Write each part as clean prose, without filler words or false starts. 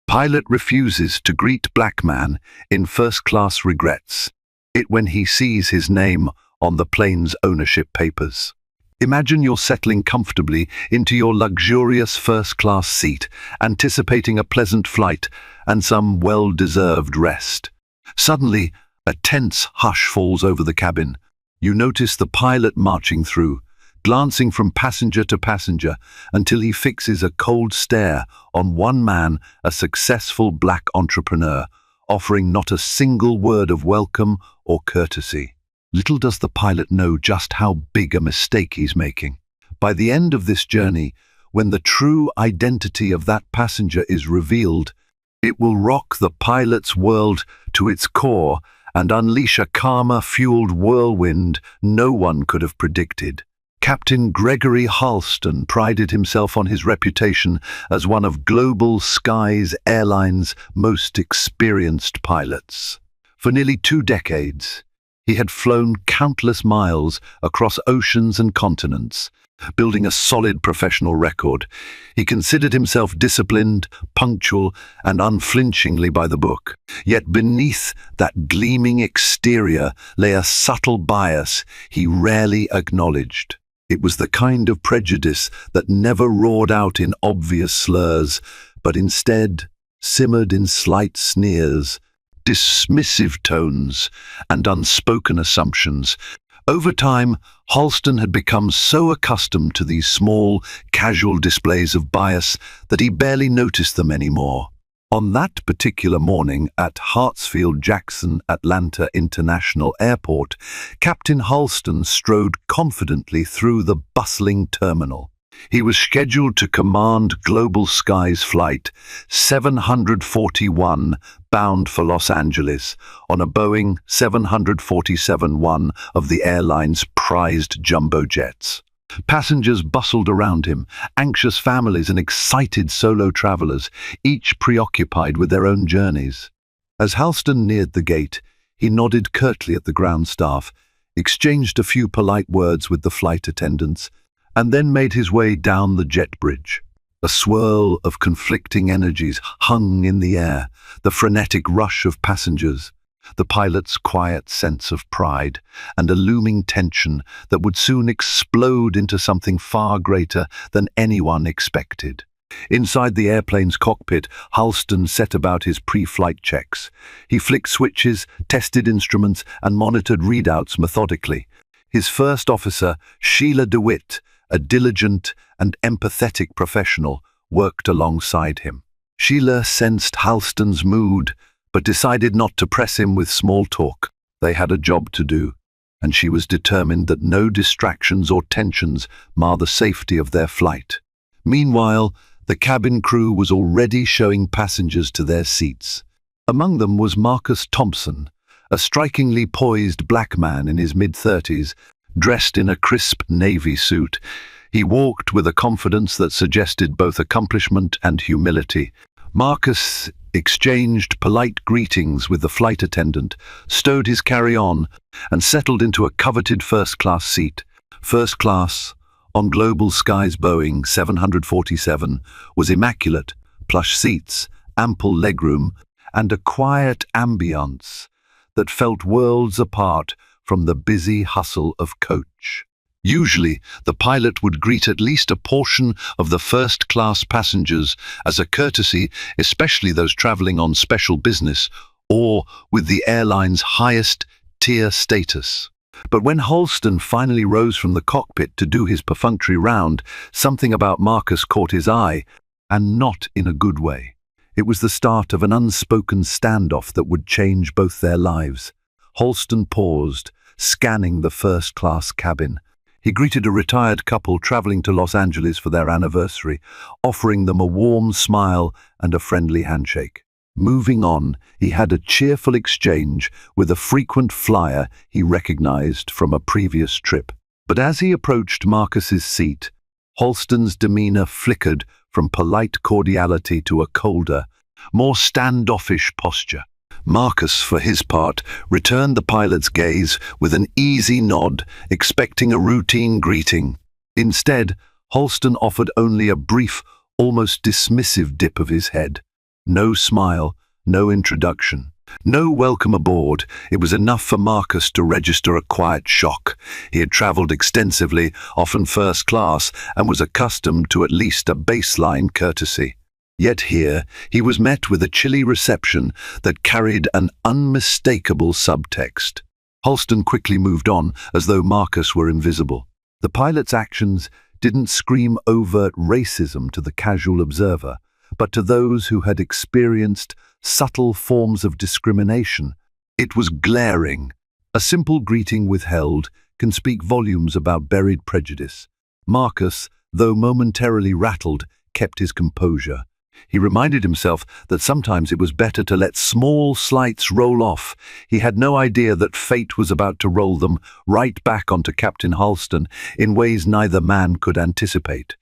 Pilot refuses to greet black man in first class, regrets it when he sees his name on the plane's ownership papers. Imagine you're settling comfortably into your luxurious first-class seat, anticipating a pleasant flight and some well-deserved rest. Suddenly, a tense hush falls over the cabin. You notice the pilot marching through, glancing from passenger to passenger until he fixes a cold stare on one man, a successful black entrepreneur, offering not a single word of welcome or courtesy. Little does the pilot know just how big a mistake he's making. By the end of this journey, when the true identity of that passenger is revealed, it will rock the pilot's world to its core and unleash a karma-fueled whirlwind no one could have predicted. Captain Gregory Halston prided himself on his reputation as one of Global Skies Airlines' most experienced pilots. For nearly 2 decades, he had flown countless miles across oceans and continents, building a solid professional record. He considered himself disciplined, punctual, and unflinchingly by the book. Yet beneath that gleaming exterior lay a subtle bias he rarely acknowledged. It was the kind of prejudice that never roared out in obvious slurs, but instead simmered in slight sneers, dismissive tones, and unspoken assumptions. Over time, Halston had become so accustomed to these small, casual displays of bias that he barely noticed them anymore. On that particular morning at Hartsfield-Jackson Atlanta International Airport, Captain Halston strode confidently through the bustling terminal. He was scheduled to command Global Skies Flight 741 bound for Los Angeles on a Boeing 747-1 of the airline's prized jumbo jets. Passengers bustled around him, anxious families and excited solo travelers, each preoccupied with their own journeys. As Halston neared the gate, he nodded curtly at the ground staff, exchanged a few polite words with the flight attendants, and then made his way down the jet bridge. A swirl of conflicting energies hung in the air, the frenetic rush of passengers, the pilot's quiet sense of pride, and a looming tension that would soon explode into something far greater than anyone expected. Inside the airplane's cockpit, Halston set about his pre-flight checks. He flicked switches, tested instruments, and monitored readouts methodically. His first officer, Sheila DeWitt, a diligent and empathetic professional, worked alongside him. Sheila sensed Halston's mood, but decided not to press him with small talk. They had a job to do, and she was determined that no distractions or tensions mar the safety of their flight. Meanwhile, the cabin crew was already showing passengers to their seats. Among them was Marcus Thompson, a strikingly poised black man in his mid-30s, dressed in a crisp navy suit. He walked with a confidence that suggested both accomplishment and humility. Marcus exchanged polite greetings with the flight attendant, stowed his carry-on, and settled into a coveted first-class seat. First class, on Global Skies Boeing 747, was immaculate, plush seats, ample legroom, and a quiet ambience that felt worlds apart from the busy hustle of coach. Usually, the pilot would greet at least a portion of the first-class passengers as a courtesy, especially those traveling on special business or with the airline's highest tier status. But when Halston finally rose from the cockpit to do his perfunctory round, something about Marcus caught his eye, and not in a good way. It was the start of an unspoken standoff that would change both their lives. Halston paused, scanning the first-class cabin. He greeted a retired couple traveling to Los Angeles for their anniversary, offering them a warm smile and a friendly handshake. Moving on, he had a cheerful exchange with a frequent flyer he recognized from a previous trip. But as he approached Marcus's seat, Halston's demeanor flickered from polite cordiality to a colder, more standoffish posture. Marcus, for his part, returned the pilot's gaze with an easy nod, expecting a routine greeting. Instead, Halston offered only a brief, almost dismissive dip of his head. No smile, no introduction, no welcome aboard. It was enough for Marcus to register a quiet shock. He had travelled extensively, often first class, and was accustomed to at least a baseline courtesy. Yet here he was met with a chilly reception that carried an unmistakable subtext. Halston quickly moved on, as though Marcus were invisible. The pilot's actions didn't scream overt racism to the casual observer, but to those who had experienced subtle forms of discrimination. It was glaring. A simple greeting withheld can speak volumes about buried prejudice. Marcus, though momentarily rattled, kept his composure. He reminded himself that sometimes it was better to let small slights roll off. He had no idea that fate was about to roll them right back onto Captain Halston in ways neither man could anticipate.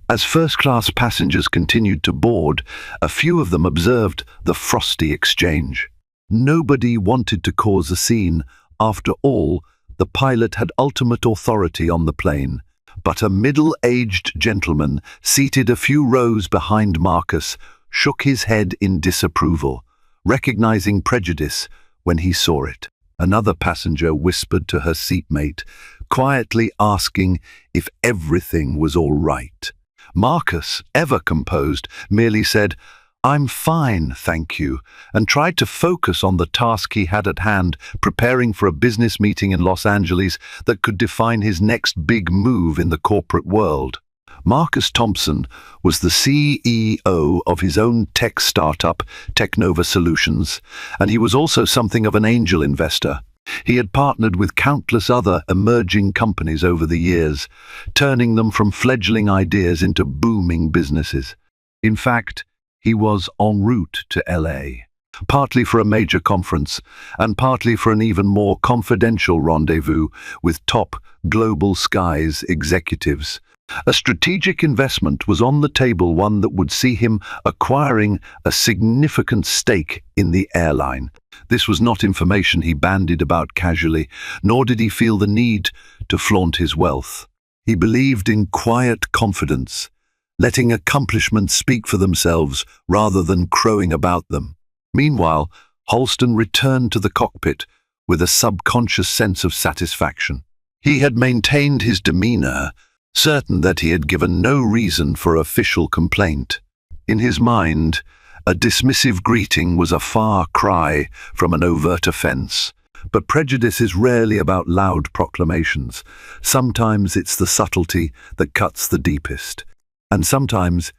As first-class passengers continued to board, a few of them observed the frosty exchange. Nobody wanted to cause a scene. After all, the pilot had ultimate authority on the plane. But a middle-aged gentleman, seated a few rows behind Marcus, shook his head in disapproval, recognizing prejudice when he saw it. Another passenger whispered to her seatmate, quietly asking if everything was all right. Marcus, ever composed, merely said, "I'm fine, thank you," and tried to focus on the task he had at hand, preparing for a business meeting in Los Angeles that could define his next big move in the corporate world. Marcus Thompson was the CEO of his own tech startup, Technova Solutions, and he was also something of an angel investor. He had partnered with countless other emerging companies over the years, turning them from fledgling ideas into booming businesses. In fact, he was en route to LA, partly for a major conference, and partly for an even more confidential rendezvous with top Global Skies executives. A strategic investment was on the table, one that would see him acquiring a significant stake in the airline. This was not information he bandied about casually, nor did he feel the need to flaunt his wealth. He believed in quiet confidence, letting accomplishments speak for themselves rather than crowing about them. Meanwhile, Halston returned to the cockpit with a subconscious sense of satisfaction. He had maintained his demeanor, certain that he had given no reason for official complaint. In his mind, a dismissive greeting was a far cry from an overt offense. But prejudice is rarely about loud proclamations. Sometimes it's the subtlety that cuts the deepest. And sometimes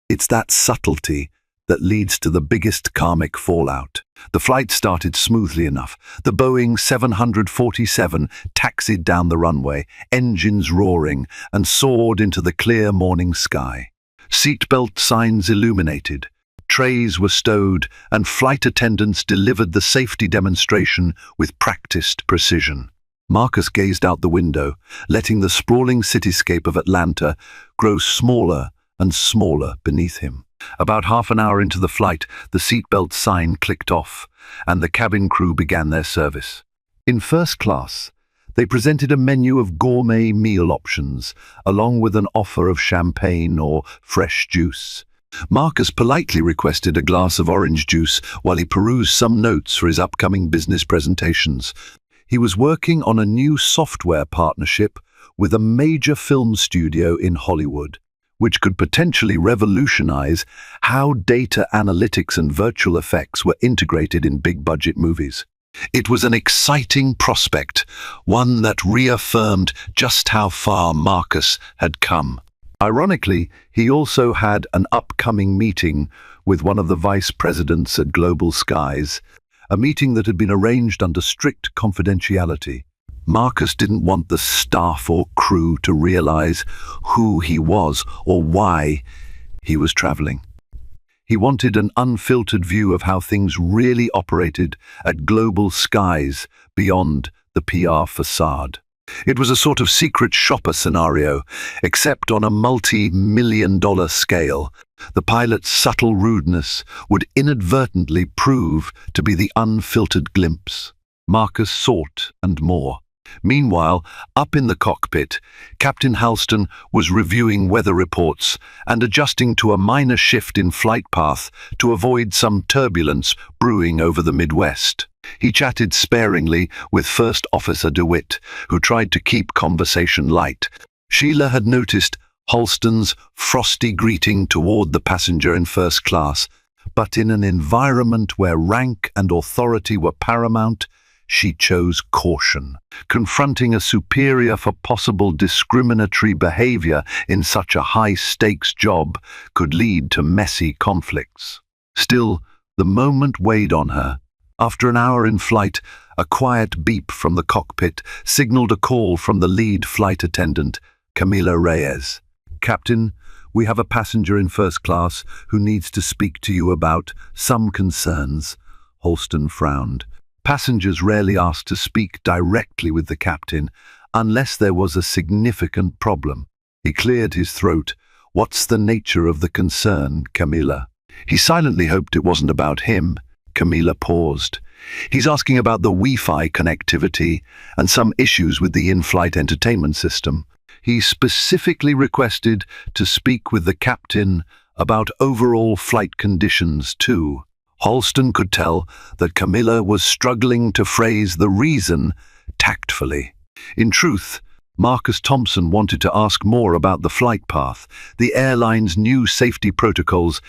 it's that subtlety that leads to the biggest karmic fallout. The flight started smoothly enough. The Boeing 747 taxied down the runway, engines roaring, and soared into the clear morning sky. Seatbelt signs illuminated, trays were stowed, and flight attendants delivered the safety demonstration with practiced precision. Marcus gazed out the window, letting the sprawling cityscape of Atlanta grow smaller and smaller beneath him. About half an hour into the flight, the seatbelt sign clicked off, and the cabin crew began their service. In first class, they presented a menu of gourmet meal options, along with an offer of champagne or fresh juice. Marcus politely requested a glass of orange juice while he perused some notes for his upcoming business presentations. He was working on a new software partnership with a major film studio in Hollywood, which could potentially revolutionize how data analytics and virtual effects were integrated in big-budget movies. It was an exciting prospect, one that reaffirmed just how far Marcus had come. Ironically, he also had an upcoming meeting with one of the vice presidents at Global Skies, a meeting that had been arranged under strict confidentiality. Marcus didn't want the staff or crew to realize who he was or why he was traveling. He wanted an unfiltered view of how things really operated at Global Skies beyond the PR facade. It was a sort of secret shopper scenario, except on a multi-million-dollar scale. The pilot's subtle rudeness would inadvertently prove to be the unfiltered glimpse. Marcus sought and more. Meanwhile, up in the cockpit, Captain Halston was reviewing weather reports and adjusting to a minor shift in flight path to avoid some turbulence brewing over the Midwest. He chatted sparingly with First Officer DeWitt, who tried to keep conversation light. Sheila had noticed Halston's frosty greeting toward the passenger in first class, but in an environment where rank and authority were paramount, she chose caution. Confronting a superior for possible discriminatory behavior in such a high-stakes job could lead to messy conflicts. Still, the moment weighed on her. After an hour in flight, a quiet beep from the cockpit signaled a call from the lead flight attendant, Camila Reyes. "Captain, we have a passenger in first class who needs to speak to you about some concerns." Halston frowned. Passengers rarely asked to speak directly with the captain unless there was a significant problem. He cleared his throat. "What's the nature of the concern, Camila?" He silently hoped it wasn't about him. Camila paused. "He's asking about the Wi-Fi connectivity and some issues with the in-flight entertainment system. He specifically requested to speak with the captain about overall flight conditions too." Halston could tell that Camila was struggling to phrase the reason tactfully. In truth, Marcus Thompson wanted to ask more about the flight path, the airline's new safety protocols,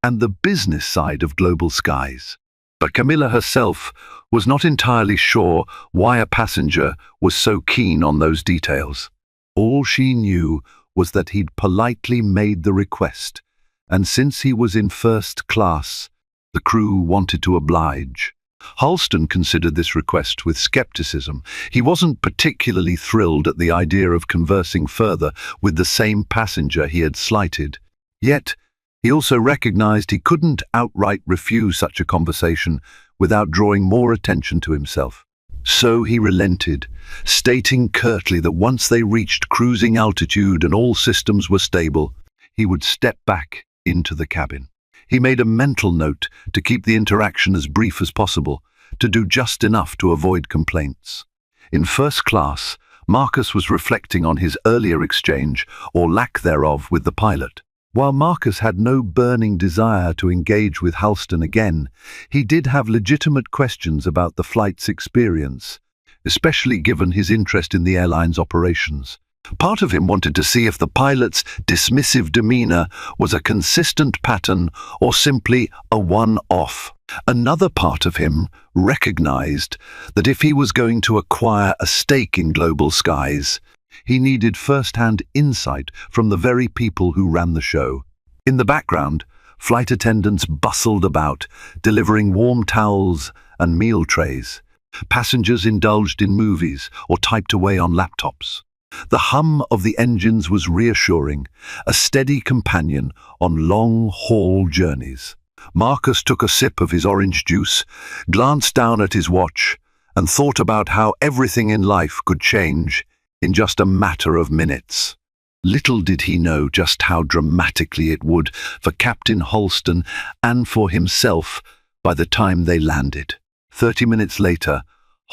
and the business side of Global Skies. But Camila herself was not entirely sure why a passenger was so keen on those details. All she knew was that he'd politely made the request, and since he was in first class, the crew wanted to oblige. Halston considered this request with skepticism. He wasn't particularly thrilled at the idea of conversing further with the same passenger he had slighted. Yet, he also recognized he couldn't outright refuse such a conversation without drawing more attention to himself. So he relented, stating curtly that once they reached cruising altitude and all systems were stable, he would step back into the cabin. He made a mental note to keep the interaction as brief as possible, to do just enough to avoid complaints. In first class, Marcus was reflecting on his earlier exchange, or lack thereof, with the pilot. While Marcus had no burning desire to engage with Halston again, he did have legitimate questions about the flight's experience, especially given his interest in the airline's operations. Part of him wanted to see if the pilot's dismissive demeanor was a consistent pattern or simply a one-off. Another part of him recognized that if he was going to acquire a stake in Global Skies, he needed first-hand insight from the very people who ran the show. In the background, flight attendants bustled about, delivering warm towels and meal trays. Passengers indulged in movies or typed away on laptops. The hum of the engines was reassuring, a steady companion on long-haul journeys. Marcus took a sip of his orange juice, glanced down at his watch, and thought about how everything in life could change in just a matter of minutes. Little did he know just how dramatically it would for Captain Halston and for himself by the time they landed. 30 minutes later,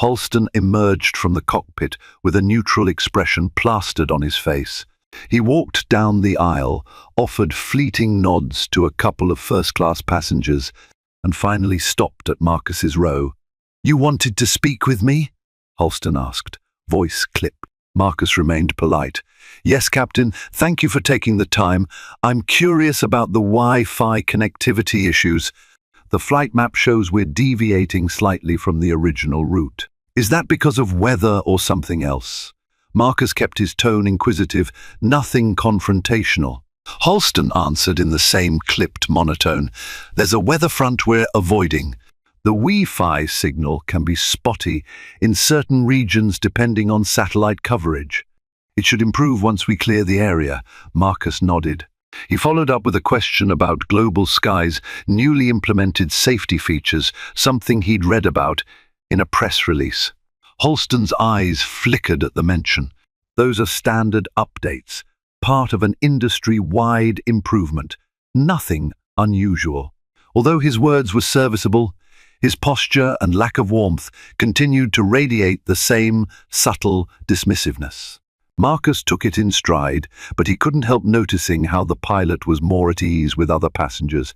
Halston emerged from the cockpit with a neutral expression plastered on his face. He walked down the aisle, offered fleeting nods to a couple of first-class passengers, and finally stopped at Marcus's row. "You wanted to speak with me?" Halston asked, voice clipped. Marcus remained polite. "Yes, Captain, thank you for taking the time. I'm curious about the Wi-Fi connectivity issues. The flight map shows we're deviating slightly from the original route. Is that because of weather or something else?" Marcus kept his tone inquisitive, nothing confrontational. Halston answered in the same clipped monotone. "There's a weather front we're avoiding. The Wi-Fi signal can be spotty in certain regions depending on satellite coverage. It should improve once we clear the area." Marcus nodded. He followed up with a question about Global Skies' newly implemented safety features, something he'd read about in a press release. Halston's eyes flickered at the mention. Those are standard updates, part of an industry-wide improvement. Nothing unusual. Although his words were serviceable, His posture and lack of warmth continued to radiate the same subtle dismissiveness. Marcus took it in stride, but he couldn't help noticing how the pilot was more at ease with other passengers.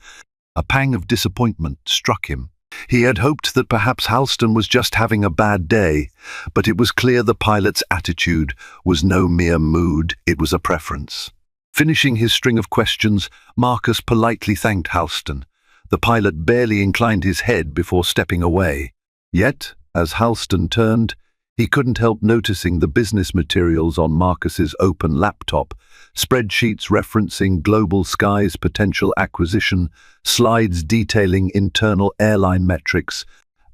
A pang of disappointment struck him. He had hoped that perhaps Halston was just having a bad day, but it was clear the pilot's attitude was no mere mood, it was a preference. Finishing his string of questions, Marcus politely thanked Halston. The pilot barely inclined his head before stepping away. Yet, as Halston turned, he couldn't help noticing the business materials on Marcus's open laptop, spreadsheets referencing Global Sky's potential acquisition, slides detailing internal airline metrics,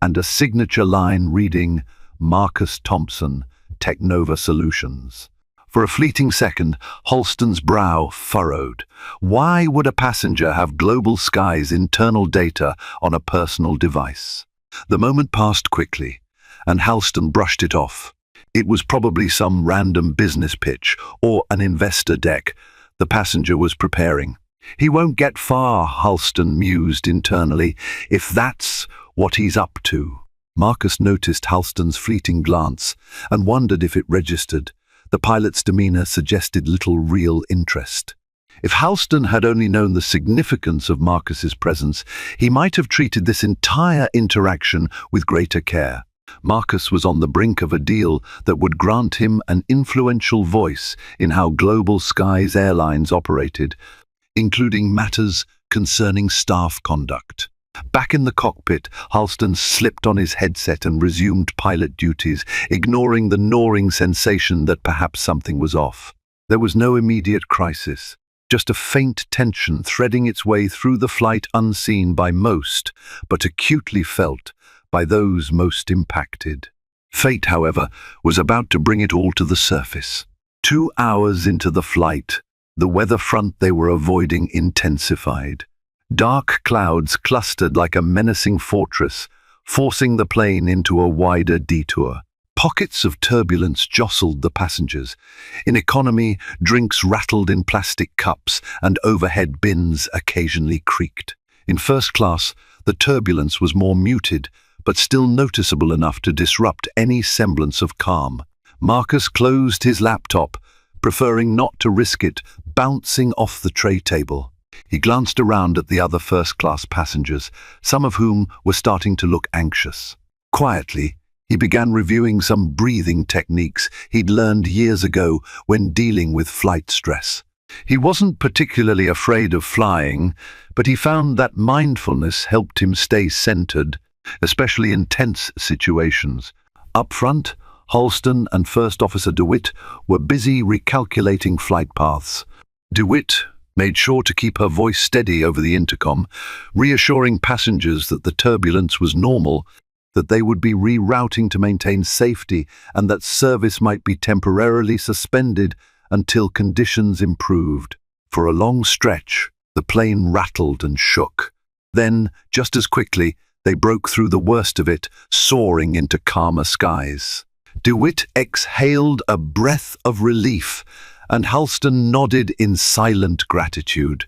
and a signature line reading, Marcus Thompson, Technova Solutions. For a fleeting second, Halston's brow furrowed. Why would a passenger have Global Sky's internal data on a personal device? The moment passed quickly, and Halston brushed it off. It was probably some random business pitch or an investor deck the passenger was preparing. He won't get far, Halston mused internally, if that's what he's up to. Marcus noticed Halston's fleeting glance and wondered if it registered. The pilot's demeanor suggested little real interest. If Halston had only known the significance of Marcus's presence, he might have treated this entire interaction with greater care. Marcus was on the brink of a deal that would grant him an influential voice in how Global Sky's airlines operated, including matters concerning staff conduct. Back in the cockpit, Halston slipped on his headset and resumed pilot duties, ignoring the gnawing sensation that perhaps something was off. There was no immediate crisis, just a faint tension threading its way through the flight unseen by most, but acutely felt by those most impacted. Fate, however, was about to bring it all to the surface. 2 hours into the flight, the weather front they were avoiding intensified. Dark clouds clustered like a menacing fortress, forcing the plane into a wider detour. Pockets of turbulence jostled the passengers. In economy, drinks rattled in plastic cups and overhead bins occasionally creaked. In first class, the turbulence was more muted, but still noticeable enough to disrupt any semblance of calm. Marcus closed his laptop, preferring not to risk it bouncing off the tray table. He glanced around at the other first-class passengers, some of whom were starting to look anxious. Quietly, he began reviewing some breathing techniques he'd learned years ago when dealing with flight stress. He wasn't particularly afraid of flying, but he found that mindfulness helped him stay centered, especially in tense situations. Up front, Halston and First Officer DeWitt were busy recalculating flight paths. DeWitt made sure to keep her voice steady over the intercom, reassuring passengers that the turbulence was normal, that they would be rerouting to maintain safety, and that service might be temporarily suspended until conditions improved. For a long stretch, the plane rattled and shook. Then, just as quickly, they broke through the worst of it, soaring into calmer skies. DeWitt exhaled a breath of relief, and Halston nodded in silent gratitude.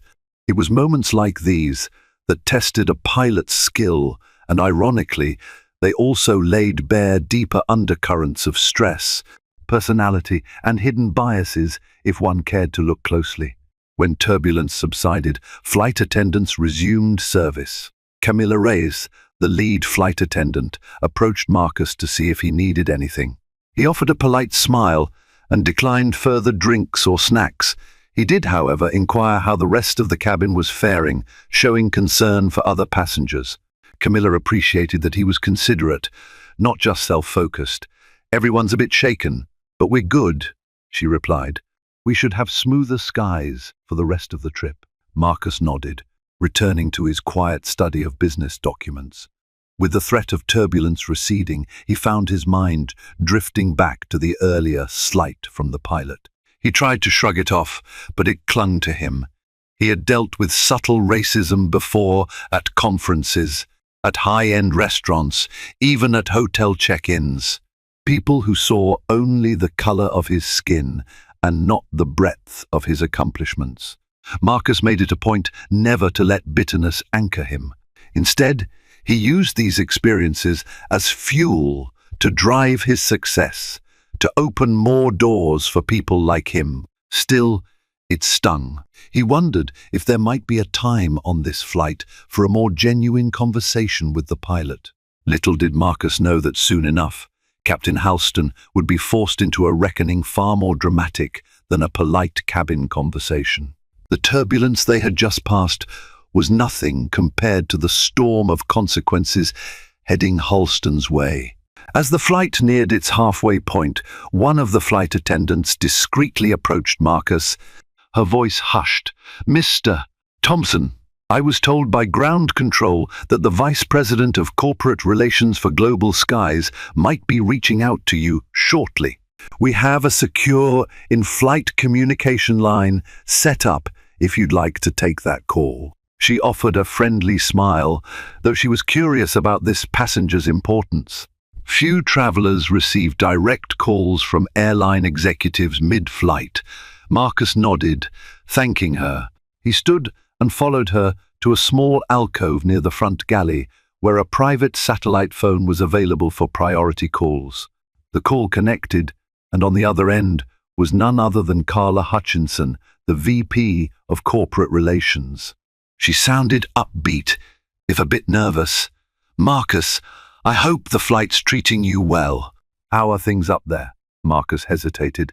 It was moments like these that tested a pilot's skill, and ironically, they also laid bare deeper undercurrents of stress, personality, and hidden biases if one cared to look closely. When turbulence subsided, flight attendants resumed service. Camilla Reyes, the lead flight attendant, approached Marcus to see if he needed anything. He offered a polite smile and declined further drinks or snacks. He did, however, inquire how the rest of the cabin was faring, showing concern for other passengers. Camilla appreciated that he was considerate, not just self-focused. "Everyone's a bit shaken, but we're good," she replied. "We should have smoother skies for the rest of the trip." Marcus nodded, returning to his quiet study of business documents. With the threat of turbulence receding, he found his mind drifting back to the earlier slight from the pilot. He tried to shrug it off, but it clung to him. He had dealt with subtle racism before, at conferences, at high-end restaurants, even at hotel check-ins. People who saw only the color of his skin and not the breadth of his accomplishments. Marcus made it a point never to let bitterness anchor him. Instead, He used these experiences as fuel to drive his success, to open more doors for people like him. Still, it stung. He wondered if there might be a time on this flight for a more genuine conversation with the pilot. Little did Marcus know that soon enough, Captain Halston would be forced into a reckoning far more dramatic than a polite cabin conversation. The turbulence they had just passed was nothing compared to the storm of consequences heading Halston's way. As the flight neared its halfway point, one of the flight attendants discreetly approached Marcus. Her voice hushed. "Mr. Thompson, I was told by ground control that the Vice President of Corporate Relations for Global Skies might be reaching out to you shortly. We have a secure in-flight communication line set up if you'd like to take that call." She offered a friendly smile, though she was curious about this passenger's importance. Few travelers receive direct calls from airline executives mid-flight. Marcus nodded, thanking her. He stood and followed her to a small alcove near the front galley, where a private satellite phone was available for priority calls. The call connected, and on the other end was none other than Carla Hutchinson, the VP of Corporate Relations. She sounded upbeat, if a bit nervous. "Marcus, I hope the flight's treating you well." "How are things up there?" Marcus hesitated.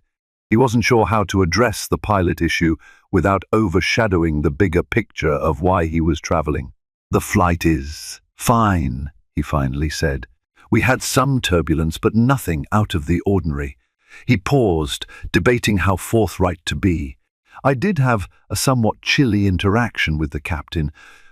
He wasn't sure how to address the pilot issue without overshadowing the bigger picture of why he was traveling. "The flight is fine," he finally said. "We had some turbulence, but nothing out of the ordinary." He paused, debating how forthright to be. "I did have a somewhat chilly interaction with the captain,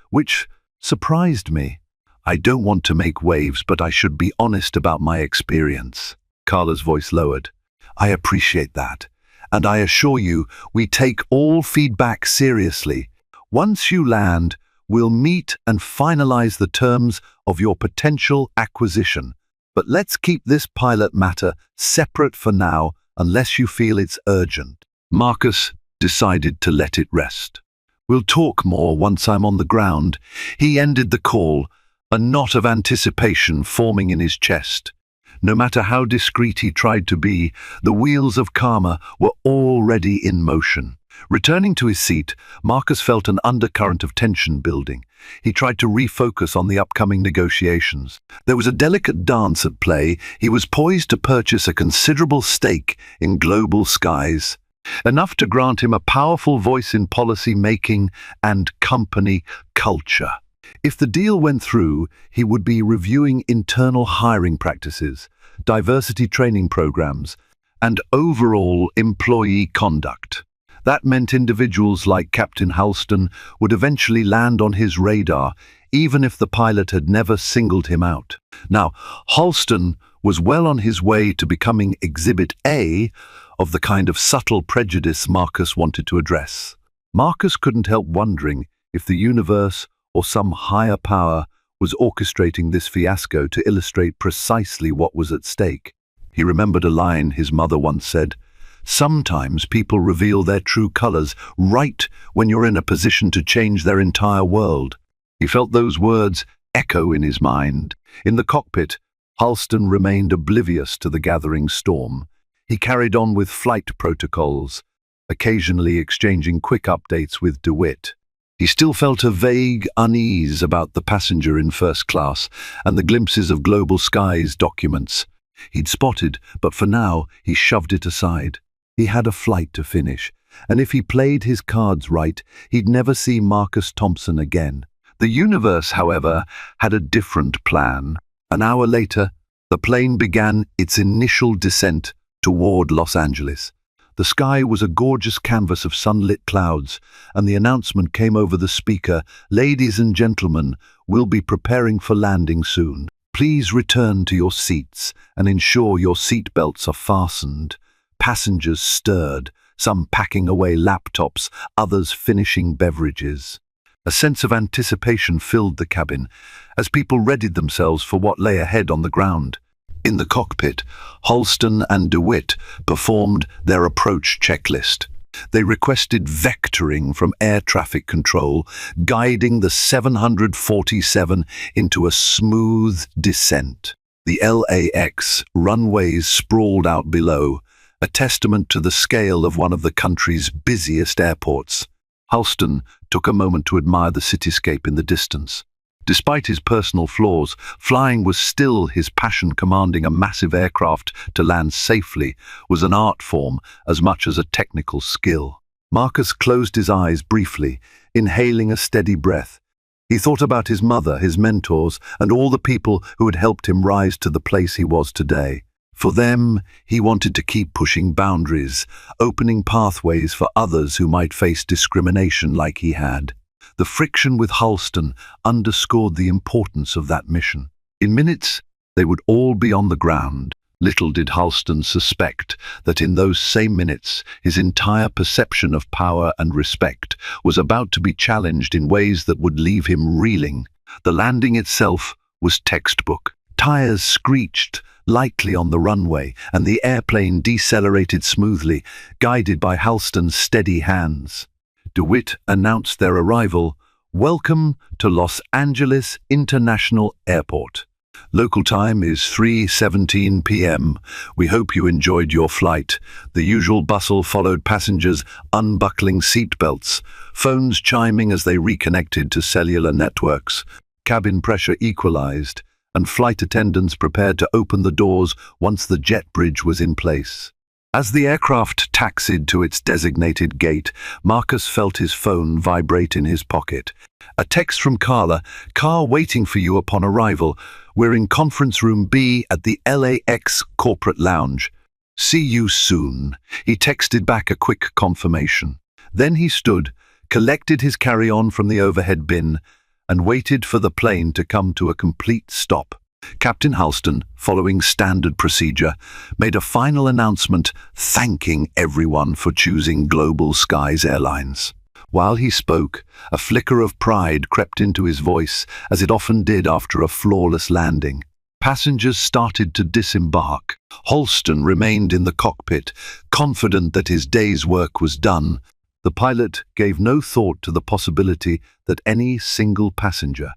which surprised me. I don't want to make waves, but I should be honest about my experience." Carla's voice lowered. "I appreciate that, and I assure you we take all feedback seriously. Once you land, we'll meet and finalize the terms of your potential acquisition. But let's keep this pilot matter separate for now, unless you feel it's urgent." Marcus decided to let it rest. "We'll talk more once I'm on the ground." He ended the call, a knot of anticipation forming in his chest. No matter how discreet he tried to be, the wheels of karma were already in motion. Returning to his seat, Marcus felt an undercurrent of tension building. He tried to refocus on the upcoming negotiations. There was a delicate dance at play. He was poised to purchase a considerable stake in Global Skies, enough to grant him a powerful voice in policy making and company culture. If the deal went through, he would be reviewing internal hiring practices, diversity training programs, and overall employee conduct. That meant individuals like Captain Halston would eventually land on his radar, even if the pilot had never singled him out. Now, Halston was well on his way to becoming Exhibit A of the kind of subtle prejudice Marcus wanted to address. Marcus couldn't help wondering if the universe or some higher power was orchestrating this fiasco to illustrate precisely what was at stake. He remembered a line his mother once said, "Sometimes people reveal their true colors right when you're in a position to change their entire world." He felt those words echo in his mind. In the cockpit, Halston remained oblivious to the gathering storm. He carried on with flight protocols, occasionally exchanging quick updates with DeWitt. He still felt a vague unease about the passenger in first class and the glimpses of Global Skies documents he'd spotted, but for now he shoved it aside. He had a flight to finish, and if he played his cards right, he'd never see Marcus Thompson again. The universe, however, had a different plan. An hour later, the plane began its initial descent toward Los Angeles. The sky was a gorgeous canvas of sunlit clouds, and the announcement came over the speaker, "Ladies and gentlemen, we'll be preparing for landing soon. Please return to your seats and ensure your seat belts are fastened." Passengers stirred, some packing away laptops, others finishing beverages. A sense of anticipation filled the cabin as people readied themselves for what lay ahead on the ground. In the cockpit, Halston and DeWitt performed their approach checklist. They requested vectoring from air traffic control, guiding the 747 into a smooth descent. The LAX runways sprawled out below, a testament to the scale of one of the country's busiest airports. Halston took a moment to admire the cityscape in the distance. Despite his personal flaws, flying was still his passion. Commanding a massive aircraft to land safely was an art form as much as a technical skill. Marcus closed his eyes briefly, inhaling a steady breath. He thought about his mother, his mentors, and all the people who had helped him rise to the place he was today. For them, he wanted to keep pushing boundaries, opening pathways for others who might face discrimination like he had. The friction with Halston underscored the importance of that mission. In minutes, they would all be on the ground. Little did Halston suspect that in those same minutes, his entire perception of power and respect was about to be challenged in ways that would leave him reeling. The landing itself was textbook. Tires screeched lightly on the runway, and the airplane decelerated smoothly, guided by Halston's steady hands. DeWitt announced their arrival. "Welcome to Los Angeles International Airport. Local time is 3:17 p.m. We hope you enjoyed your flight." The usual bustle followed, passengers unbuckling seatbelts, phones chiming as they reconnected to cellular networks. Cabin pressure equalized, and flight attendants prepared to open the doors once the jet bridge was in place. As the aircraft taxied to its designated gate, Marcus felt his phone vibrate in his pocket. A text from Carla: "Car waiting for you upon arrival. We're in conference room B at the LAX corporate lounge. See you soon." He texted back a quick confirmation. Then he stood, collected his carry-on from the overhead bin, and waited for the plane to come to a complete stop. Captain Halston, following standard procedure, made a final announcement thanking everyone for choosing Global Skies Airlines. While he spoke, a flicker of pride crept into his voice, as it often did after a flawless landing. Passengers started to disembark. Halston remained in the cockpit, confident that his day's work was done. The pilot gave no thought to the possibility that any single passenger,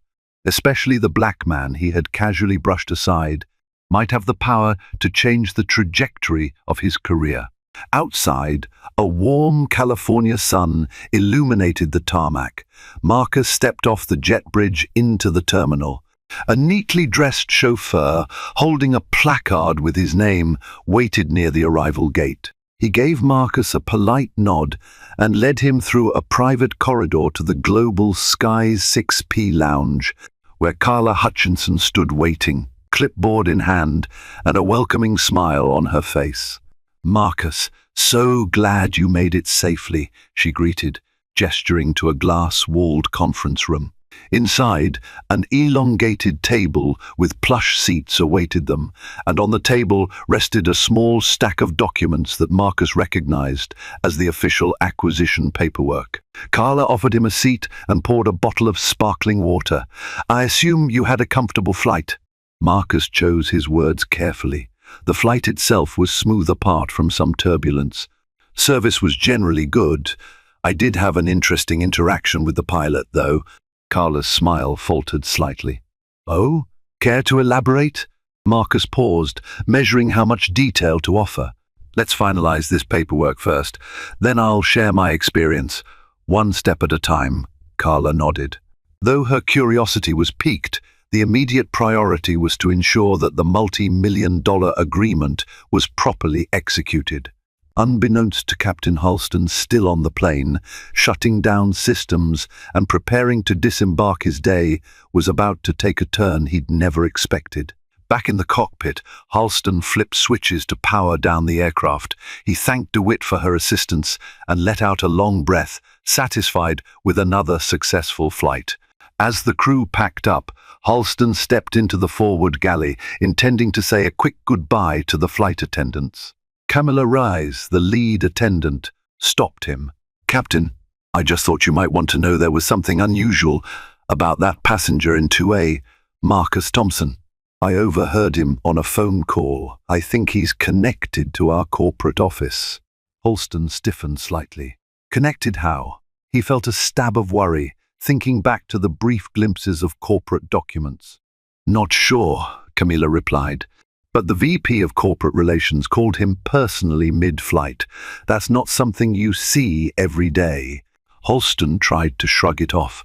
especially the black man he had casually brushed aside, might have the power to change the trajectory of his career. Outside, a warm California sun illuminated the tarmac. Marcus stepped off the jet bridge into the terminal. A neatly dressed chauffeur, holding a placard with his name, waited near the arrival gate. He gave Marcus a polite nod and led him through a private corridor to the Global Skies 6P lounge, where Carla Hutchinson stood waiting, clipboard in hand and a welcoming smile on her face. "Marcus, so glad you made it safely," she greeted, gesturing to a glass-walled conference room. Inside, an elongated table with plush seats awaited them, and on the table rested a small stack of documents that Marcus recognized as the official acquisition paperwork. Carla offered him a seat and poured a bottle of sparkling water. "I assume you had a comfortable flight." Marcus chose his words carefully. The flight itself was smooth apart from some turbulence. Service was generally good. "I did have an interesting interaction with the pilot, though." Carla's smile faltered slightly. "Oh? Care to elaborate?" Marcus paused, measuring how much detail to offer. "Let's finalize this paperwork first. Then I'll share my experience. One step at a time," Carla nodded. Though her curiosity was piqued, the immediate priority was to ensure that the multi-million-dollar agreement was properly executed. Unbeknownst to Captain Halston, still on the plane, shutting down systems and preparing to disembark, his day was about to take a turn he'd never expected. Back in the cockpit, Halston flipped switches to power down the aircraft. He thanked DeWitt for her assistance and let out a long breath, satisfied with another successful flight. As the crew packed up, Halston stepped into the forward galley, intending to say a quick goodbye to the flight attendants. Camilla Rise, the lead attendant, stopped him. "Captain, I just thought you might want to know there was something unusual about that passenger in 2A, Marcus Thompson. I overheard him on a phone call. I think he's connected to our corporate office." Halston stiffened slightly. Connected how? He felt a stab of worry, thinking back to the brief glimpses of corporate documents. Not sure, Camilla replied, but the VP of Corporate Relations called him personally mid-flight. That's not something you see every day. Halston tried to shrug it off.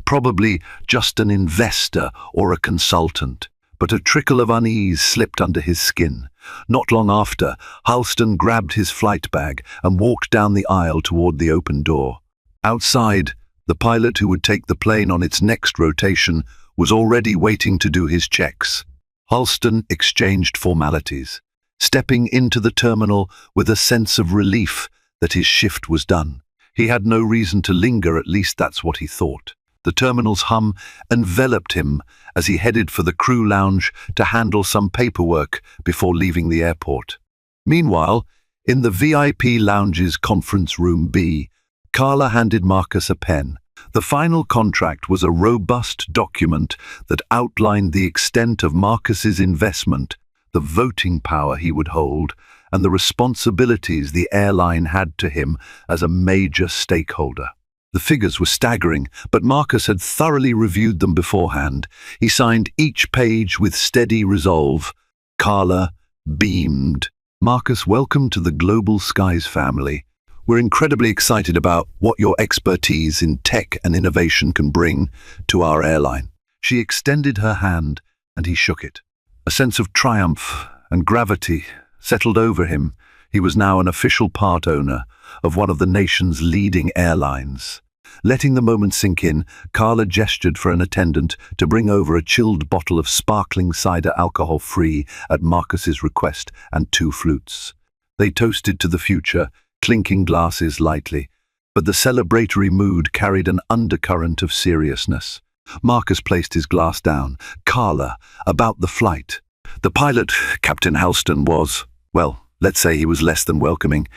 Probably just an investor or a consultant. But a trickle of unease slipped under his skin. Not long after, Halston grabbed his flight bag and walked down the aisle toward the open door. Outside, the pilot who would take the plane on its next rotation was already waiting to do his checks. Halston exchanged formalities, stepping into the terminal with a sense of relief that his shift was done. He had no reason to linger, at least that's what he thought. The terminal's hum enveloped him as he headed for the crew lounge to handle some paperwork before leaving the airport. Meanwhile, in the VIP lounge's conference room B, Carla handed Marcus a pen. The final contract was a robust document that outlined the extent of Marcus's investment, the voting power he would hold, and the responsibilities the airline had to him as a major stakeholder. The figures were staggering, but Marcus had thoroughly reviewed them beforehand. He signed each page with steady resolve. Carla beamed. Marcus, welcome to the Global Skies family. We're incredibly excited about what your expertise in tech and innovation can bring to our airline. She extended her hand, and he shook it. A sense of triumph and gravity settled over him. He was now an official part owner of one of the nation's leading airlines. Letting the moment sink in, Carla gestured for an attendant to bring over a chilled bottle of sparkling cider alcohol-free at Marcus's request and 2 flutes. They toasted to the future, clinking glasses lightly, but the celebratory mood carried an undercurrent of seriousness. Marcus placed his glass down. Carla, about the flight. The pilot, Captain Halston, was, well, let's say he was less than welcoming.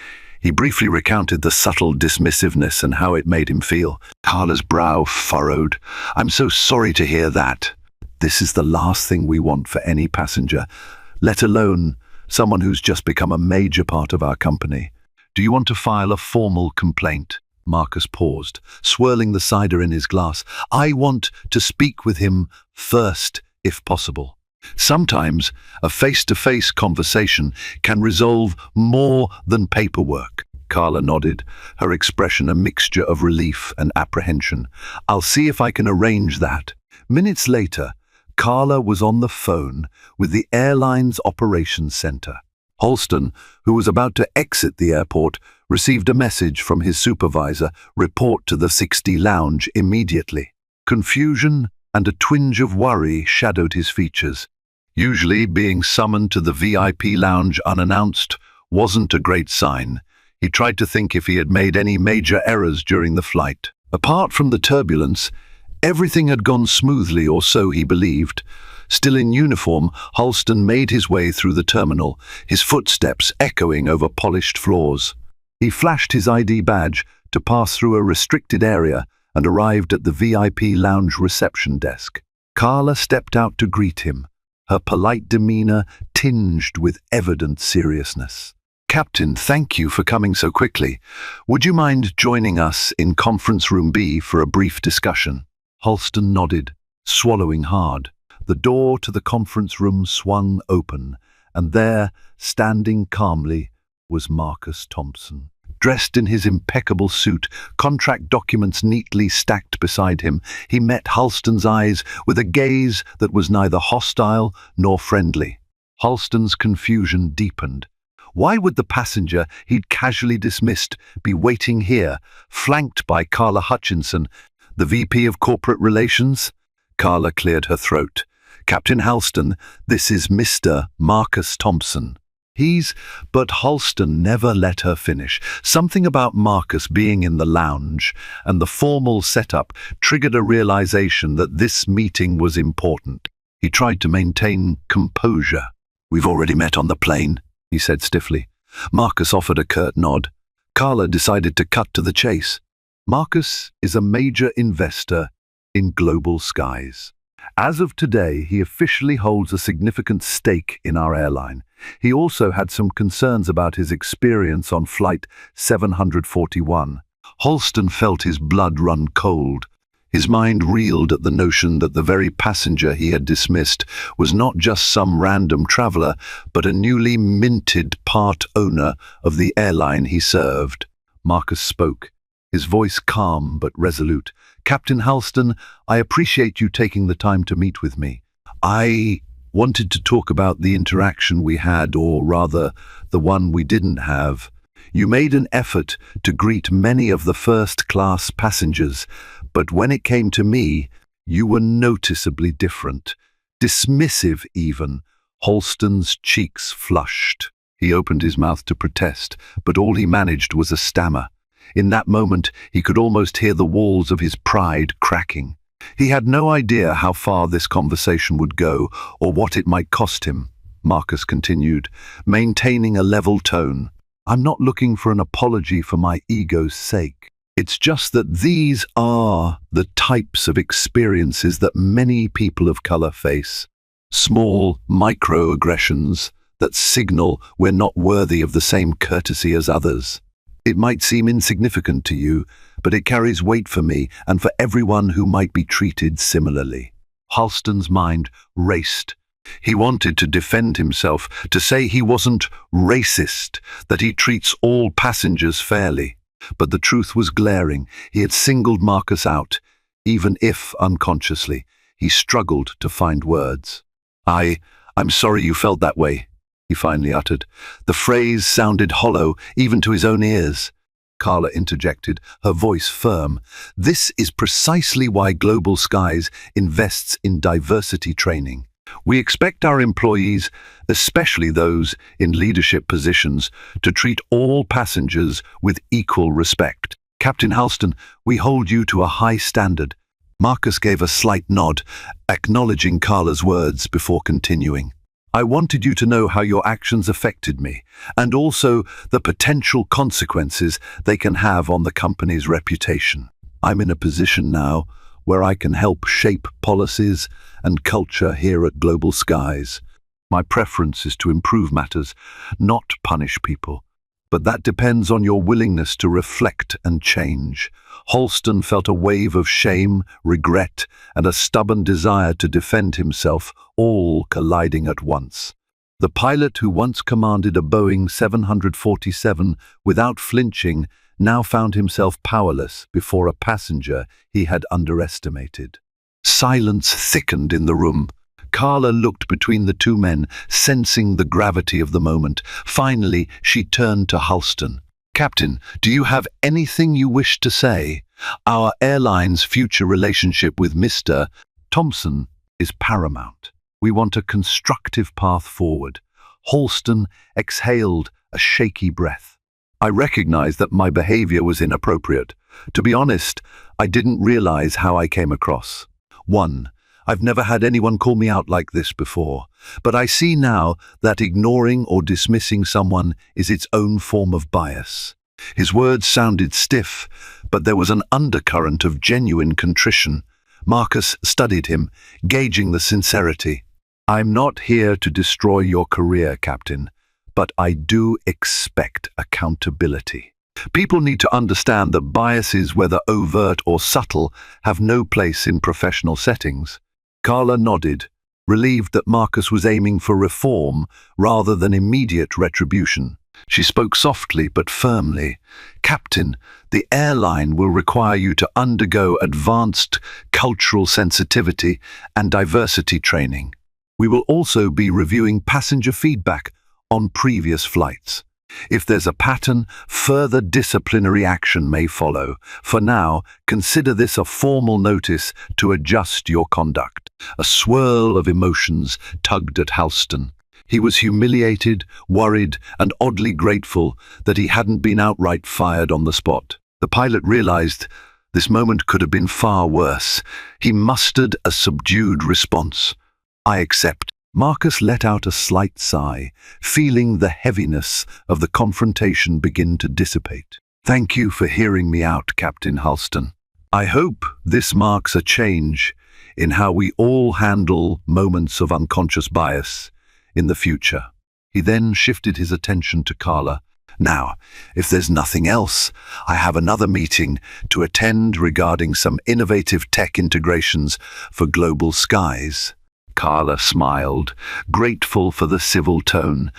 He briefly recounted the subtle dismissiveness and how it made him feel. Carla's brow furrowed. I'm so sorry to hear that. This is the last thing we want for any passenger, let alone someone who's just become a major part of our company. Do you want to file a formal complaint? Marcus paused, swirling the cider in his glass. I want to speak with him first, if possible. Sometimes a face-to-face conversation can resolve more than paperwork. Carla nodded, her expression a mixture of relief and apprehension. I'll see if I can arrange that. Minutes later, Carla was on the phone with the airline's operations center. Halston, who was about to exit the airport, received a message from his supervisor, report to the 60 lounge immediately. Confusion and a twinge of worry shadowed his features. Usually, being summoned to the VIP lounge unannounced wasn't a great sign. He tried to think if he had made any major errors during the flight. Apart from the turbulence, everything had gone smoothly, or so he believed. Still in uniform, Halston made his way through the terminal, his footsteps echoing over polished floors. He flashed his ID badge to pass through a restricted area and arrived at the VIP lounge reception desk. Carla stepped out to greet him, her polite demeanor tinged with evident seriousness. Captain, thank you for coming so quickly. Would you mind joining us in Conference Room B for a brief discussion? Halston nodded, swallowing hard. The door to the conference room swung open, and there, standing calmly, was Marcus Thompson. Dressed in his impeccable suit, contract documents neatly stacked beside him, he met Halston's eyes with a gaze that was neither hostile nor friendly. Halston's confusion deepened. Why would the passenger he'd casually dismissed be waiting here, flanked by Carla Hutchinson, the VP of Corporate Relations? Carla cleared her throat. Captain Halston, this is Mr. Marcus Thompson. But Halston never let her finish. Something about Marcus being in the lounge and the formal setup triggered a realization that this meeting was important. He tried to maintain composure. We've already met on the plane, he said stiffly. Marcus offered a curt nod. Carla decided to cut to the chase. Marcus is a major investor in Global Skies. As of today, he officially holds a significant stake in our airline. He also had some concerns about his experience on Flight 741. Halston felt his blood run cold. His mind reeled at the notion that the very passenger he had dismissed was not just some random traveler, but a newly minted part owner of the airline he served. Marcus spoke, his voice calm but resolute. "Captain Halston, I appreciate you taking the time to meet with me. I wanted to talk about the interaction we had, or rather, the one we didn't have. You made an effort to greet many of the first-class passengers, but when it came to me, you were noticeably different. Dismissive, even." Halston's cheeks flushed. He opened his mouth to protest, but all he managed was a stammer. In that moment, he could almost hear the walls of his pride cracking. He had no idea how far this conversation would go, or what it might cost him. Marcus continued, maintaining a level tone. "I'm not looking for an apology for my ego's sake. It's just that these are the types of experiences that many people of color face. Small microaggressions that signal we're not worthy of the same courtesy as others. It might seem insignificant to you, but it carries weight for me and for everyone who might be treated similarly." Halston's mind raced. He wanted to defend himself, to say he wasn't racist, that he treats all passengers fairly. But the truth was glaring. He had singled Marcus out, even if unconsciously. He struggled to find words. I'm sorry you felt that way," he finally uttered. The phrase sounded hollow, even to his own ears. Carla interjected, her voice firm. "This is precisely why Global Skies invests in diversity training. We expect our employees, especially those in leadership positions, to treat all passengers with equal respect. Captain Halston, we hold you to a high standard." Marcus gave a slight nod, acknowledging Carla's words before continuing. "I wanted you to know how your actions affected me, and also the potential consequences they can have on the company's reputation. I'm in a position now where I can help shape policies and culture here at Global Skies. My preference is to improve matters, not punish people. But that depends on your willingness to reflect and change." Halston felt a wave of shame, regret, and a stubborn desire to defend himself, all colliding at once. The pilot who once commanded a Boeing 747 without flinching now found himself powerless before a passenger he had underestimated. Silence thickened in the room. Carla looked between the two men, sensing the gravity of the moment. Finally, she turned to Halston. "Captain, do you have anything you wish to say? Our airline's future relationship with Mr. Thompson is paramount. We want a constructive path forward." Halston exhaled a shaky breath. "I recognize that my behavior was inappropriate. To be honest, I didn't realize how I came across. 1. I've never had anyone call me out like this before, but I see now that ignoring or dismissing someone is its own form of bias." His words sounded stiff, but there was an undercurrent of genuine contrition. Marcus studied him, gauging the sincerity. "I'm not here to destroy your career, Captain, but I do expect accountability. People need to understand that biases, whether overt or subtle, have no place in professional settings." Carla nodded, relieved that Marcus was aiming for reform rather than immediate retribution. She spoke softly but firmly. "Captain, the airline will require you to undergo advanced cultural sensitivity and diversity training. We will also be reviewing passenger feedback on previous flights. If there's a pattern, further disciplinary action may follow. For now, consider this a formal notice to adjust your conduct." A swirl of emotions tugged at Halston. He was humiliated, worried, and oddly grateful that he hadn't been outright fired on the spot. The pilot realized this moment could have been far worse. He mustered a subdued response. "I accept." Marcus let out a slight sigh, feeling the heaviness of the confrontation begin to dissipate. "Thank you for hearing me out, Captain Halston. I hope this marks a change in how we all handle moments of unconscious bias in the future. He then shifted his attention to Carla. Now, if there's nothing else, I have another meeting to attend regarding some innovative tech integrations for global skies. Carla smiled, grateful for the civil tone.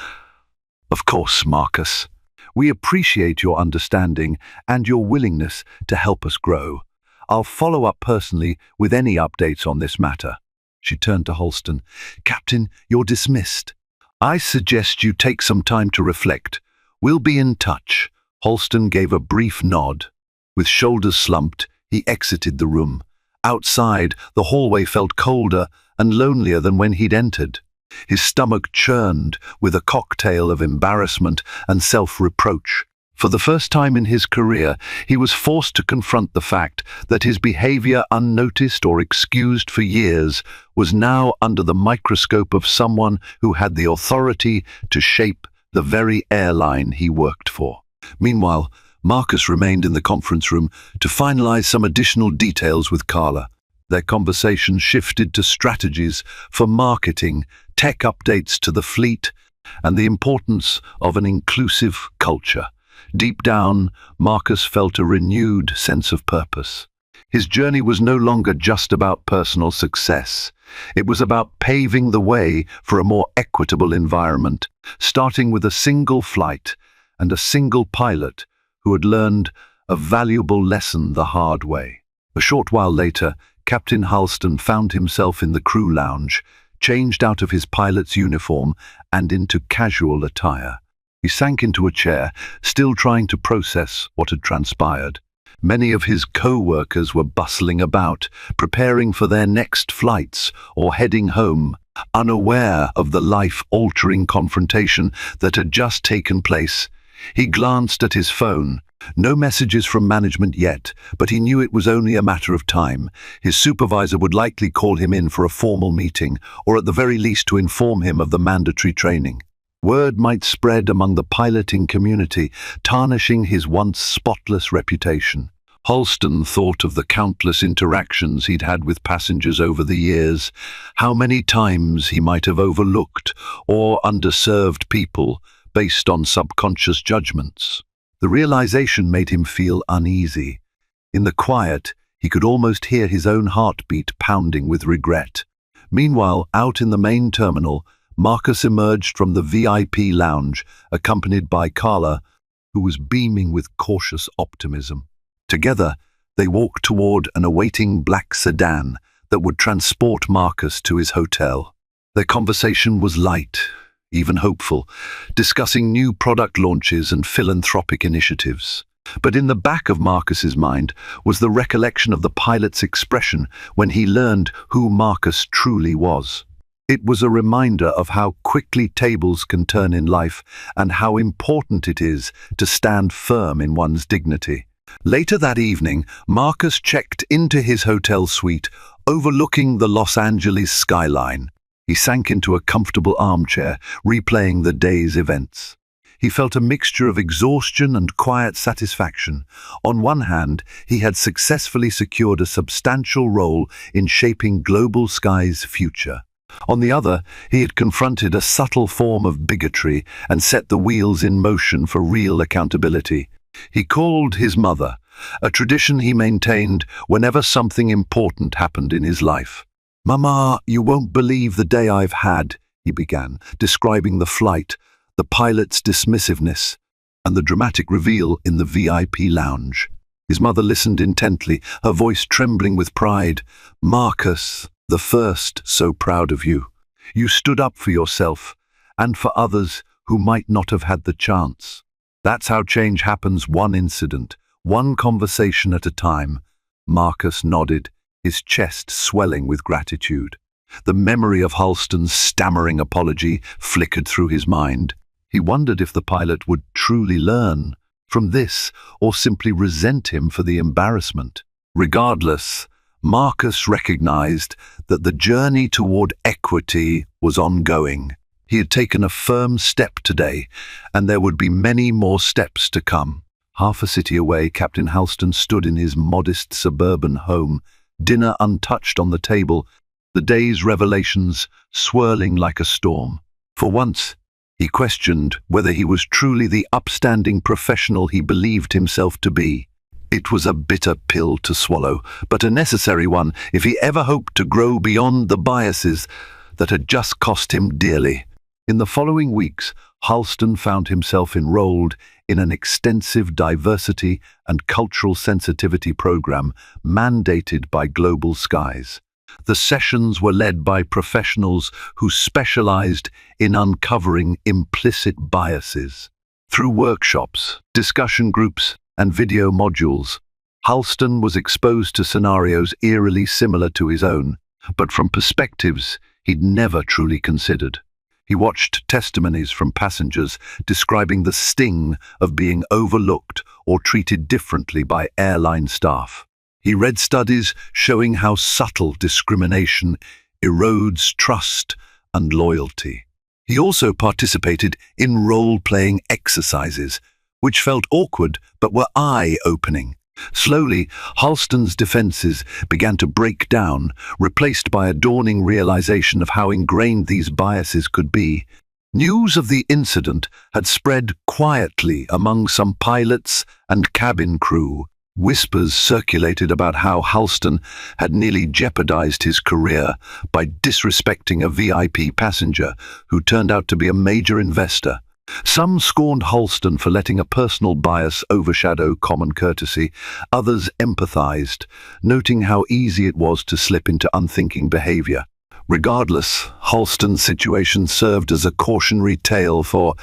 Of course, Marcus. We appreciate your understanding and your willingness to help us grow. I'll follow up personally with any updates on this matter. She turned to Halston. Captain, you're dismissed. I suggest you take some time to reflect. We'll be in touch. Halston gave a brief nod. With shoulders slumped, he exited the room. Outside, the hallway felt colder and lonelier than when he'd entered. His stomach churned with a cocktail of embarrassment and self-reproach. For the first time in his career, he was forced to confront the fact that his behavior, unnoticed or excused for years, was now under the microscope of someone who had the authority to shape the very airline he worked for. Meanwhile, Marcus remained in the conference room to finalize some additional details with Carla. Their conversation shifted to strategies for marketing, tech updates to the fleet, and the importance of an inclusive culture. Deep down, Marcus felt a renewed sense of purpose. His journey was no longer just about personal success. It was about paving the way for a more equitable environment, starting with a single flight and a single pilot who had learned a valuable lesson the hard way. A short while later, Captain Halston found himself in the crew lounge, changed out of his pilot's uniform and into casual attire. He sank into a chair, still trying to process what had transpired. Many of his co-workers were bustling about, preparing for their next flights or heading home, unaware of the life-altering confrontation that had just taken place. He glanced at his phone. No messages from management yet, but he knew it was only a matter of time. His supervisor would likely call him in for a formal meeting, or at the very least to inform him of the mandatory training. Word might spread among the piloting community, tarnishing his once spotless reputation. Halston thought of the countless interactions he'd had with passengers over the years, how many times he might have overlooked or underserved people based on subconscious judgments. The realization made him feel uneasy. In the quiet, he could almost hear his own heartbeat pounding with regret. Meanwhile, out in the main terminal, Marcus emerged from the VIP lounge, accompanied by Carla, who was beaming with cautious optimism. Together, they walked toward an awaiting black sedan that would transport Marcus to his hotel. Their conversation was light, even hopeful, discussing new product launches and philanthropic initiatives. But in the back of Marcus's mind was the recollection of the pilot's expression when he learned who Marcus truly was. It was a reminder of how quickly tables can turn in life and how important it is to stand firm in one's dignity. Later that evening, Marcus checked into his hotel suite, overlooking the Los Angeles skyline. He sank into a comfortable armchair, replaying the day's events. He felt a mixture of exhaustion and quiet satisfaction. On one hand, he had successfully secured a substantial role in shaping Global Sky's future. On the other, he had confronted a subtle form of bigotry and set the wheels in motion for real accountability. He called his mother, a tradition he maintained whenever something important happened in his life. "Mama, you won't believe the day I've had," he began, describing the flight, the pilot's dismissiveness, and the dramatic reveal in the VIP lounge. His mother listened intently, her voice trembling with pride. "Marcus, the first, so proud of you. You stood up for yourself, and for others who might not have had the chance. That's how change happens, one incident, one conversation at a time." Marcus nodded, his chest swelling with gratitude. The memory of Halston's stammering apology flickered through his mind. He wondered if the pilot would truly learn from this or simply resent him for the embarrassment. Regardless, Marcus recognized that the journey toward equity was ongoing. He had taken a firm step today, and there would be many more steps to come. Half a city away, Captain Halston stood in his modest suburban home, dinner untouched on the table, the day's revelations swirling like a storm. For once, he questioned whether he was truly the upstanding professional he believed himself to be. It was a bitter pill to swallow, but a necessary one if he ever hoped to grow beyond the biases that had just cost him dearly. In the following weeks, Halston found himself enrolled in an extensive diversity and cultural sensitivity program mandated by Global Skies. The sessions were led by professionals who specialized in uncovering implicit biases. Through workshops, discussion groups, and video modules, Halston was exposed to scenarios eerily similar to his own, but from perspectives he'd never truly considered. He watched testimonies from passengers describing the sting of being overlooked or treated differently by airline staff. He read studies showing how subtle discrimination erodes trust and loyalty. He also participated in role-playing exercises, which felt awkward but were eye-opening. Slowly, Halston's defenses began to break down, replaced by a dawning realization of how ingrained these biases could be. News of the incident had spread quietly among some pilots and cabin crew. Whispers circulated about how Halston had nearly jeopardized his career by disrespecting a VIP passenger who turned out to be a major investor. Some scorned Halston for letting a personal bias overshadow common courtesy. Others empathized, noting how easy it was to slip into unthinking behavior. Regardless, Halston's situation served as a cautionary tale for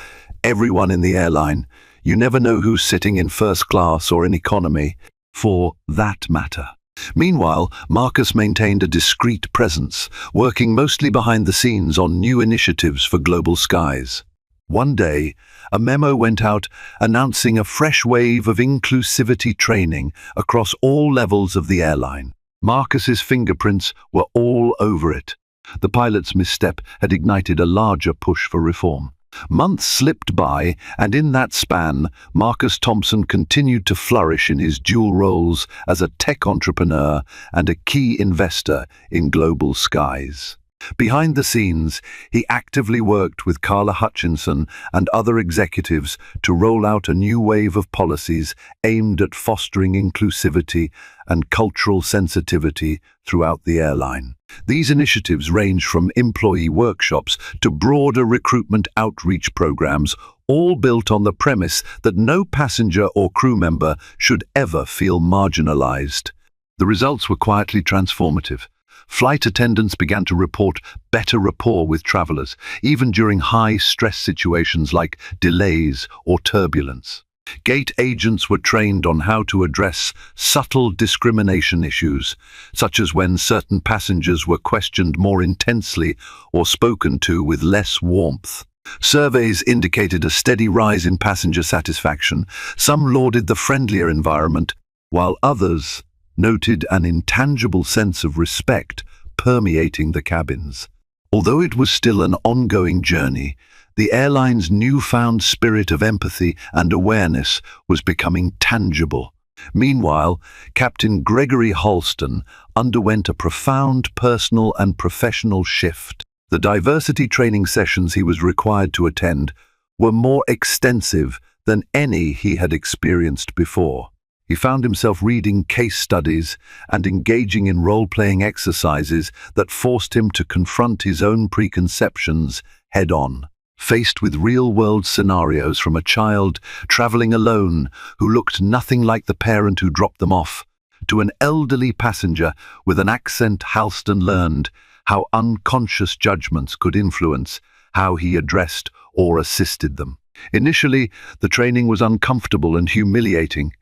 everyone in the airline. You never know who's sitting in first class or in economy, for that matter. Meanwhile, Marcus maintained a discreet presence, working mostly behind the scenes on new initiatives for Global Skies. One day, a memo went out announcing a fresh wave of inclusivity training across all levels of the airline. Marcus's fingerprints were all over it. The pilot's misstep had ignited a larger push for reform. Months slipped by, and in that span, Marcus Thompson continued to flourish in his dual roles as a tech entrepreneur and a key investor in Global Skies. Behind the scenes, he actively worked with Carla Hutchinson and other executives to roll out a new wave of policies aimed at fostering inclusivity and cultural sensitivity throughout the airline. These initiatives range from employee workshops to broader recruitment outreach programs, all built on the premise that no passenger or crew member should ever feel marginalized. The results were quietly transformative. Flight attendants began to report better rapport with travelers, even during high-stress situations like delays or turbulence. Gate agents were trained on how to address subtle discrimination issues, such as when certain passengers were questioned more intensely or spoken to with less warmth. Surveys indicated a steady rise in passenger satisfaction. Some lauded the friendlier environment, while others noted an intangible sense of respect permeating the cabins. Although it was still an ongoing journey, the airline's newfound spirit of empathy and awareness was becoming tangible. Meanwhile, Captain Gregory Halston underwent a profound personal and professional shift. The diversity training sessions he was required to attend were more extensive than any he had experienced before. He found himself reading case studies and engaging in role-playing exercises that forced him to confront his own preconceptions head-on. Faced with real-world scenarios from a child traveling alone who looked nothing like the parent who dropped them off, to an elderly passenger with an accent, Halston learned how unconscious judgments could influence how he addressed or assisted them. Initially, the training was uncomfortable and humiliating.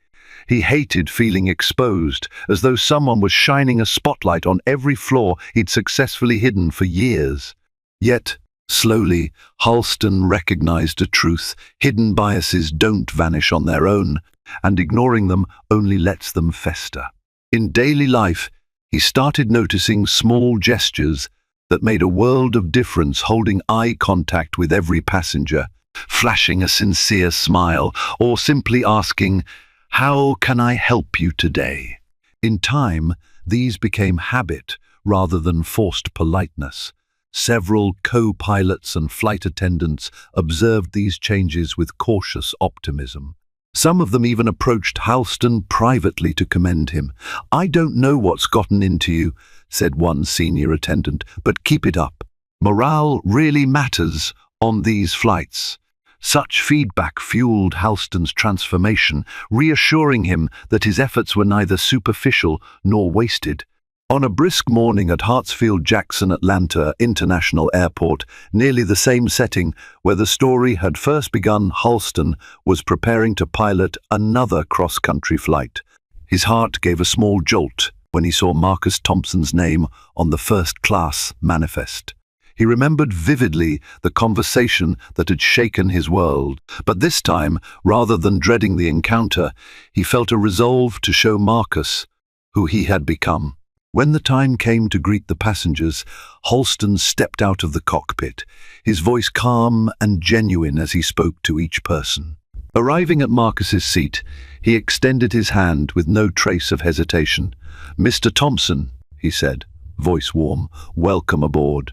He hated feeling exposed, as though someone was shining a spotlight on every flaw he'd successfully hidden for years. Yet, slowly, Halston recognized a truth: hidden biases don't vanish on their own, and ignoring them only lets them fester. In daily life, he started noticing small gestures that made a world of difference, holding eye contact with every passenger, flashing a sincere smile, or simply asking, "How can I help you today?" In time, These became habit rather than forced politeness. Several co-pilots and flight attendants observed these changes with cautious optimism. Some of them even approached Halston privately to commend him. "I don't know what's gotten into you," said one senior attendant, "but keep it up. Morale really matters on these flights." Such feedback fueled Halston's transformation, reassuring him that his efforts were neither superficial nor wasted. On a brisk morning at Hartsfield-Jackson Atlanta International Airport, nearly the same setting where the story had first begun, Halston was preparing to pilot another cross-country flight. His heart gave a small jolt when he saw Marcus Thompson's name on the first-class manifest. He remembered vividly the conversation that had shaken his world, but this time, rather than dreading the encounter, he felt a resolve to show Marcus who he had become. When the time came to greet the passengers, Halston stepped out of the cockpit, his voice calm and genuine as he spoke to each person. Arriving at Marcus's seat, he extended his hand with no trace of hesitation. "Mr. Thompson," he said, voice warm, "welcome aboard.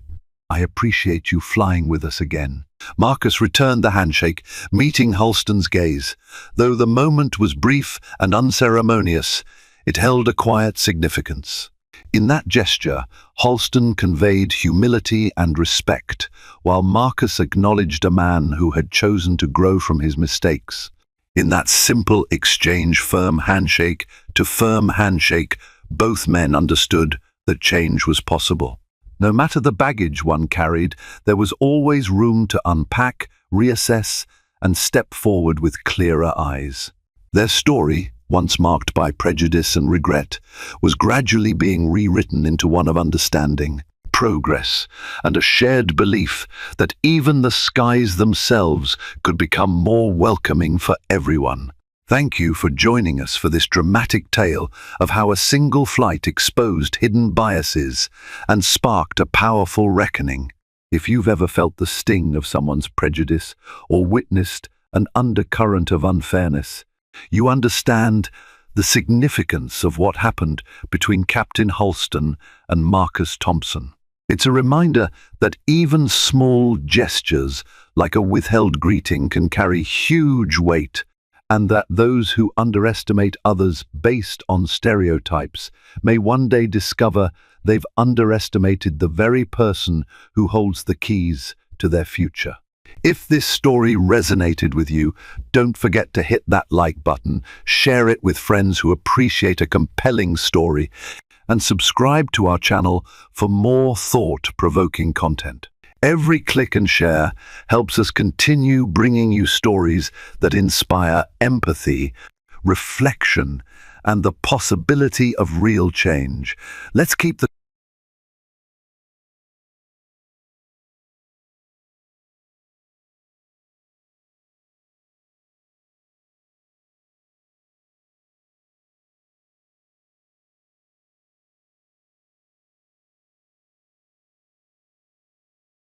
I appreciate you flying with us again." Marcus returned the handshake, meeting Halston's gaze. Though the moment was brief and unceremonious, it held a quiet significance. In that gesture, Halston conveyed humility and respect, while Marcus acknowledged a man who had chosen to grow from his mistakes. In that simple exchange, firm handshake to firm handshake, both men understood that change was possible. No matter the baggage one carried, there was always room to unpack, reassess, and step forward with clearer eyes. Their story, once marked by prejudice and regret, was gradually being rewritten into one of understanding, progress, and a shared belief that even the skies themselves could become more welcoming for everyone. Thank you for joining us for this dramatic tale of how a single flight exposed hidden biases and sparked a powerful reckoning. If you've ever felt the sting of someone's prejudice or witnessed an undercurrent of unfairness, you understand the significance of what happened between Captain Halston and Marcus Thompson. It's a reminder that even small gestures like a withheld greeting can carry huge weight, and that those who underestimate others based on stereotypes may one day discover they've underestimated the very person who holds the keys to their future. If this story resonated with you, don't forget to hit that like button, share it with friends who appreciate a compelling story, and subscribe to our channel for more thought-provoking content. Every click and share helps us continue bringing you stories that inspire empathy, reflection, and the possibility of real change. Let's keep the